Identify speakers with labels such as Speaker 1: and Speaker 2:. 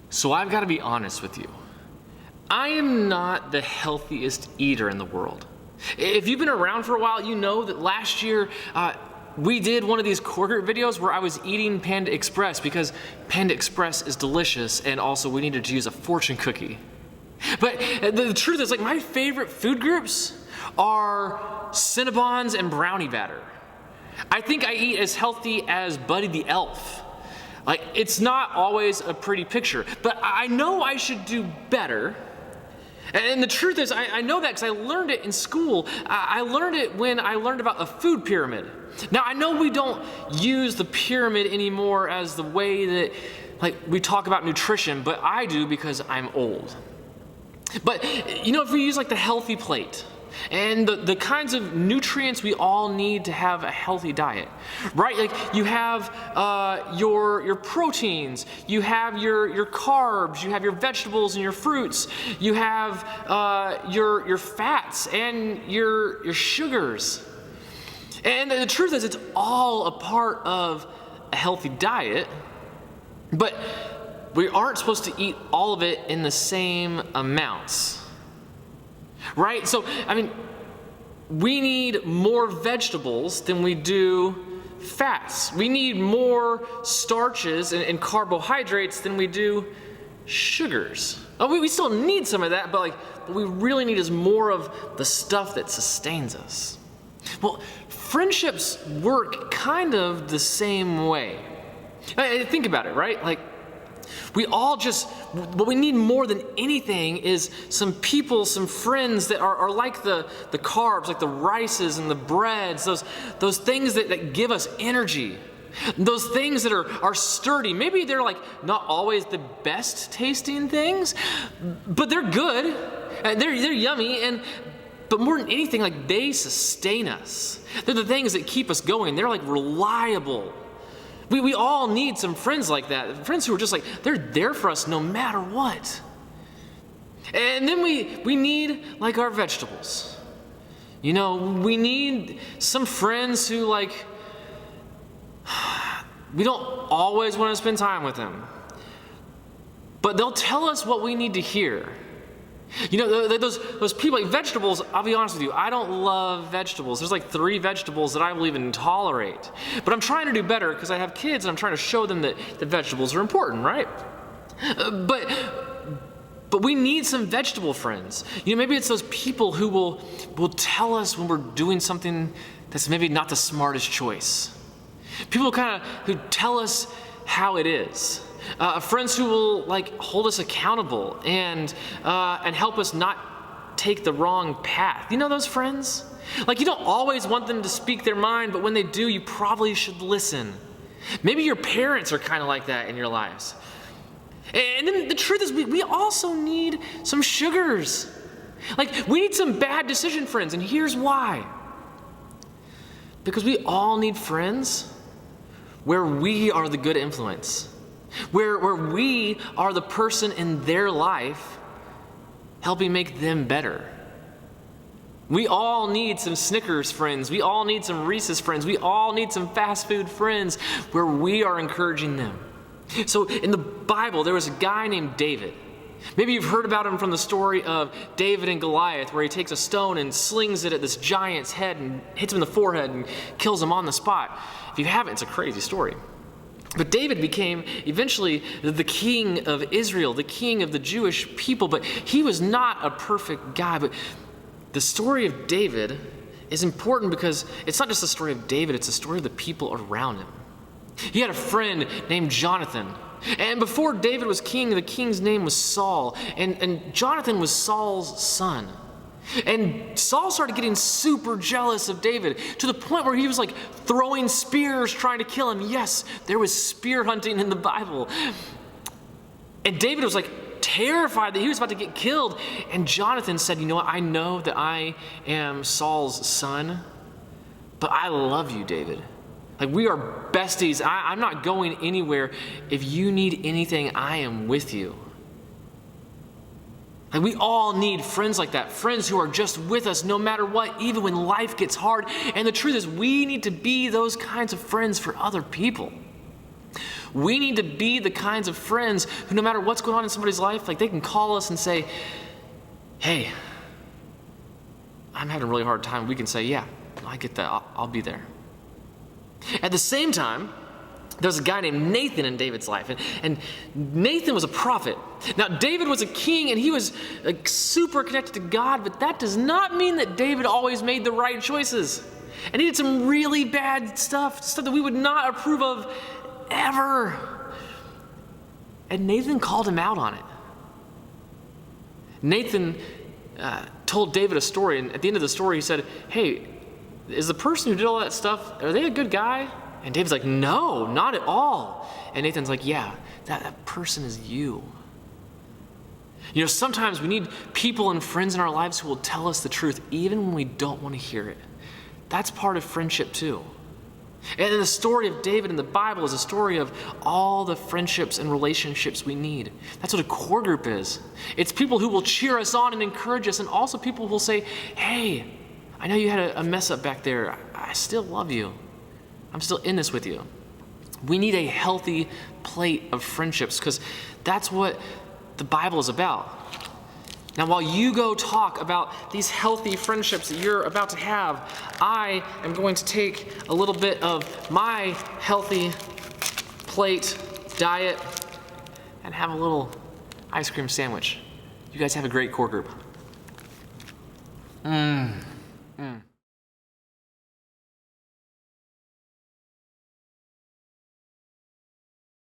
Speaker 1: So I've got to be honest with you. I am not the healthiest eater in the world. If you've been around for a while, you know that last year we did one of these CoreGroup videos where I was eating Panda Express because Panda Express is delicious, and also we needed to use a fortune cookie. But the truth is, like, my favorite food groups are Cinnabons and brownie batter. I think I eat as healthy as Buddy the Elf. Like, it's not always a pretty picture, but I know I should do better. And the truth is, I know that because I learned it in school. I learned it when I learned about a food pyramid. Now, I know we don't use the pyramid anymore as the way that, like, we talk about nutrition, but I do because I'm old. But, you know, if we use, like, the healthy plate, and the kinds of nutrients we all need to have a healthy diet, right? Like, you have your proteins, you have your carbs, you have your vegetables and your fruits, you have your fats and your sugars. And the truth is, it's all a part of a healthy diet, but we aren't supposed to eat all of it in the same amounts. Right? So, I mean, we need more vegetables than we do fats. We need more starches and carbohydrates than we do sugars. Oh, we still need some of that, but what we really need is more of the stuff that sustains us. Well, friendships work kind of the same way. Think about it, right? Like, we all what we need more than anything is some people, some friends that are like the carbs, like the rices and the breads, those things that give us energy. Those things that are sturdy. Maybe they're like not always the best tasting things, but they're good. They're yummy, but more than anything, like, they sustain us. They're the things that keep us going. They're like reliable. We all need some friends like that. Friends who are just like, they're there for us no matter what. And then we need, like, our vegetables. You know, we need some friends who, like, we don't always want to spend time with them, but they'll tell us what we need to hear. You know, those people, like vegetables, I'll be honest with you, I don't love vegetables. There's like 3 vegetables that I will even tolerate. But I'm trying to do better because I have kids and I'm trying to show them that vegetables are important, right? But we need some vegetable friends. You know, maybe it's those people who will tell us when we're doing something that's maybe not the smartest choice. People who tell us how it is. Friends who will, like, hold us accountable and help us not take the wrong path. You know those friends? Like, you don't always want them to speak their mind, but when they do, you probably should listen. Maybe your parents are kind of like that in your lives. And then the truth is, we also need some sugars. Like, we need some bad decision friends, and here's why. Because we all need friends where we are the good influence. Where we are the person in their life helping make them better. We all need some Snickers friends. We all need some Reese's friends. We all need some fast food friends where we are encouraging them. So in the Bible, there was a guy named David. Maybe you've heard about him from the story of David and Goliath, where he takes a stone and slings it at this giant's head and hits him in the forehead and kills him on the spot. If you haven't, it's a crazy story. But David became eventually the king of Israel, the king of the Jewish people, but he was not a perfect guy. But the story of David is important because it's not just the story of David, it's the story of the people around him. He had a friend named Jonathan. And before David was king, the king's name was Saul. And Jonathan was Saul's son. And Saul started getting super jealous of David to the point where he was like throwing spears trying to kill him. Yes, there was spear hunting in the Bible. And David was like terrified that he was about to get killed. And Jonathan said, you know what, I know that I am Saul's son, but I love you, David. Like, we are besties. I'm not going anywhere. If you need anything, I am with you. Like, we all need friends like that, friends who are just with us no matter what, even when life gets hard. And the truth is, we need to be those kinds of friends for other people. We need to be the kinds of friends who, no matter what's going on in somebody's life, like they can call us and say, hey, I'm having a really hard time. We can say, yeah, I get that. I'll be there. At the same time, there's a guy named Nathan in David's life, and Nathan was a prophet. Now, David was a king, and he was like super connected to God, but that does not mean that David always made the right choices. And he did some really bad stuff that we would not approve of ever. And Nathan called him out on it. Nathan told David a story, and at the end of the story, he said, hey, is the person who did all that stuff, are they a good guy? And David's like, no, not at all. And Nathan's like, yeah, that person is you. You know, sometimes we need people and friends in our lives who will tell us the truth, even when we don't want to hear it. That's part of friendship too. And the story of David in the Bible is a story of all the friendships and relationships we need. That's what a core group is. It's people who will cheer us on and encourage us, and also people who will say, hey, I know you had a mess up back there. I still love you. I'm still in this with you. We need a healthy plate of friendships because that's what the Bible is about. Now, while you go talk about these healthy friendships that you're about to have, I am going to take a little bit of my healthy plate diet and have a little ice cream sandwich. You guys have a great core group.